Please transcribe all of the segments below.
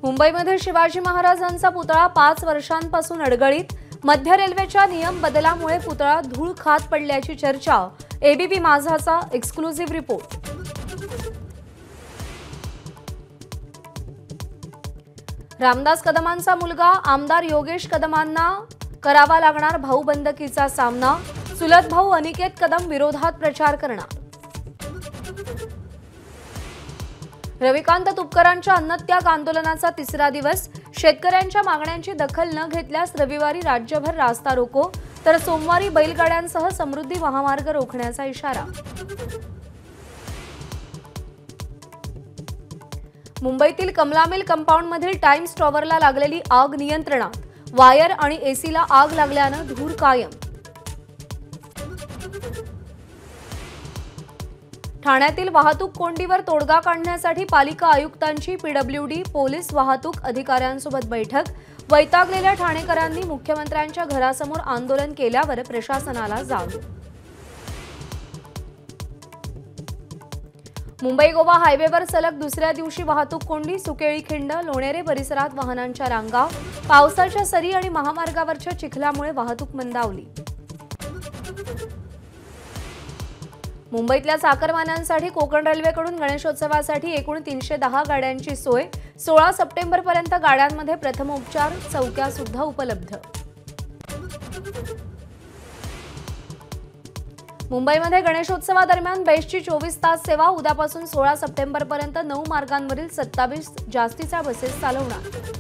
मुंबईमध्ये शिवाजी महाराजांचा पुतळा 5 वर्षांपासून अडगळीत। मध्य रेल्वेच्या नियम बदलामुळे पुतळा धूळ खात पडल्याची चर्चा। एबीपी माझाचा एक्सक्लुझिव्ह रिपोर्ट। रामदास कदमांचा मुलगा आमदार योगेश कदमांना करावा लागणार भाऊबंदकीचा सामना। चुलत भाऊ अनिकेत कदम विरोधात प्रचार करणार। रविकांत तुपकरांच्या अन्नत्याग आंदोलनाचा तिसरा दिवस। शेतकऱ्यांच्या मागण्यांची दखल न घेतल्यास रविवारी राज्यभर रास्ता रोको, तर सोमवारी बैलगाड्यांसह समृद्धी महामार्ग रोखण्याचा इशारा। मुंबईतील कमला मिल कंपाऊंडमधील टाइम्स टॉवरला लागलेली आग नियंत्रणात। वायर आणि एसीला आग लागल्याने धूर कायम। ठाण्यातील वाहतूक कोंडीवर तोडगा काढण्यासाठी पालिका आयुक्तांची पीडब्ल्यूडी पोलीस वाहतूक अधिकाऱ्यांसोबत बैठक। वैतागलेल्या ठाणेकरांनी मुख्यमंत्र्यांच्या घरासमोर आंदोलन केल्यावर प्रशासनाला जाग। मुंबई गोवा हायवेवर सलग दुसऱ्या दिवशी वाहतूक कोंडी। सुकेळी खिंड लोणेरे परिसरात वाहनांच्या रांगा। पावसाच्या सरी आणि महामार्गावरच्या चिखलामुळे वाहतूक मंदावली। मुंबईतल्या चाकरमान्यांसाठी कोकण रेल्वेकडून गणेशोत्सवासाठी एकूण 310 गाड्यांची सोय। 16 सप्टेंबरपर्यंत गाड्यांमध्ये प्रथमोपचार चौक्या सुद्धा उपलब्ध। मुंबईमध्ये गणेशोत्सवादरम्यान बेस्टची 24 तास सेवा। उद्यापासून 16 सप्टेंबरपर्यंत 9 मार्गांवरील 27 जास्तीच्या बसेस चालवणार।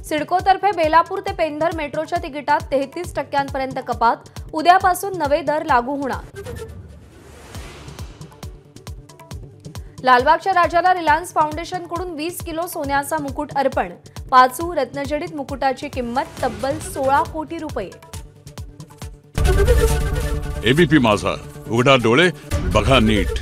सिडकोतर्फे बेलापूर ते पेंधर मेट्रोच्या तिकिटात 33% कपात। उद्यापासून नवे दर लागू होणार। लालबागच्या राजाला रिलायन्स फाउंडेशनकडून 20 किलो सोन्याचा मुकुट अर्पण। पाचू रत्नजडित मुकुटाची किंमत तब्बल 16 कोटी रुपये। एबीपी माझा, उघडा डोळे बघा नीट।